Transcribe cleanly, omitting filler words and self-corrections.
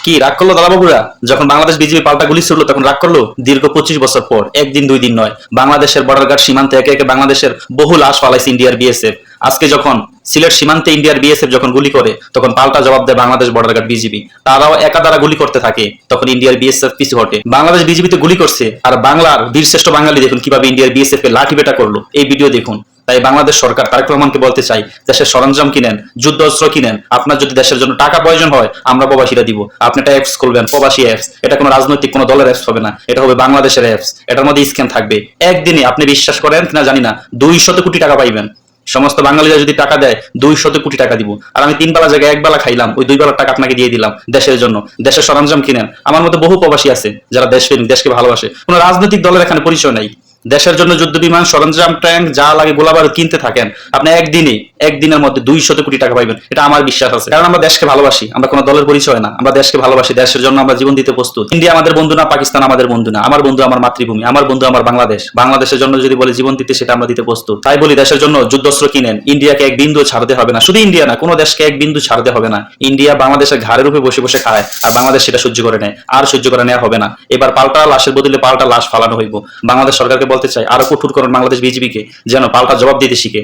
কি রাগ করলো দাদাবাবুরা? যখন বাংলাদেশ বিজিবি পাল্টা গুলি ছুড়লো তখন রাগ করলো? দীর্ঘ 25 বছর পর, একদিন দুই দিন নয়, বাংলাদেশের বর্ডার গার্ড সীমান্তে একে একে বাংলাদেশের বহু লাশ ফালাইছে ইন্ডিয়ার বিএসএফ। আজকে যখন সিলেট সীমান্তে ইন্ডিয়ার বিএসএফ যখন গুলি করে, তখন পাল্টা জবাব দেয় বাংলাদেশ বর্ডার গার্ড বিজিবি। তারাও একা দ্বারা গুলি করতে থাকে, তখন ইন্ডিয়ার বিএসএফ পিছু হটে। বাংলাদেশ বিজিবিতে গুলি করছে, আর বাংলার বীরশ্রেষ্ঠ বাঙালি দেখুন কিভাবে ইন্ডিয়ার বিএসএফ কে লাঠি পেটা করলো। এই ভিডিও দেখুন। তাই বাংলাদেশ সরকার তারেক রহমানকে বলতে চাই, দেশের সরঞ্জাম কিনেন, যুদ্ধ অস্ত্র কিনেন। আপনার যদি দেশের জন্য টাকা প্রয়োজন হয়, আমরা প্রবাসীরা দিব। আপনি একটা অ্যাপস খুলবেন, প্রবাসী অ্যাপস। এটা কোনো রাজনৈতিক কোনো দলের অ্যাপস হবে না, এটা হবে বাংলাদেশের অ্যাপস। এটার মধ্যে স্ক্যান থাকবে। একদিনে আপনি বিশ্বাস করেন কিনা জানি না, 200 কোটি টাকা পাইবেন। সমস্ত বাঙালিরা যদি টাকা দেয়, 200 কোটি টাকা দিব। আর আমি 3 বেলা জায়গায় 1 বেলা খাইলাম, ওই 2 বেলার টাকা আপনাকে দিয়ে দিলাম দেশের জন্য। দেশের সরঞ্জাম কিনেন। আমার মতো বহু প্রবাসী আছে যারা দেশপ্রেমিক, দেশকে ভালোবাসে। কোনো রাজনৈতিক দলের এখানে পরিচয় নাই। দেশের জন্য যুদ্ধ বিমান, সরঞ্জাম, ট্যাঙ্ক যা লাগে, গোলাবারুদ কিনতে থাকেন। আপনি একদিনের মধ্যে 200 কোটি টাকা পাইবেন, এটা আমার বিশ্বাস আছে। কারণ আমরা দেশকে ভালোবাসি, আমরা কোনো দলের পরিচয় না, আমরা দেশকে ভালোবাসি। দেশের জন্য আমরা জীবন দিতে প্রস্তুত। ইন্ডিয়া আমাদের বন্ধু না, পাকিস্তান আমাদের বন্ধু না। আমার বন্ধু আমার মাতৃভূমি, আমার বন্ধু আমার বাংলাদেশ। বাংলাদেশের জন্য যদি বলে জীবন দিতে, সেটা আমরা দিতে প্রস্তুত। তাই বলি, দেশের জন্য যুদ্ধস্ত্র কিনেন। ইন্ডিয়াকে এক বিন্দু ছাড়তে হবে না। শুধু ইন্ডিয়া না, কোনো দেশকে এক বিন্দু ছাড়তে হবে না। ইন্ডিয়া বাংলাদেশের ঘাড়ের উপরে বসে বসে খায়, আর বাংলাদেশ সেটা সহ্য করে নেয়। আর সহ্য করে নেওয়া হবে না। এবার পাল্টা লাশের বদলে পাল্টা লাশ ফালানো হইব। বাংলাদেশ সরকারকে বলতে চাই, আরো কঠোর করুন বাংলাদেশ বিজিবিকে, যেন পাল্টা জবাব দিতে শিখে।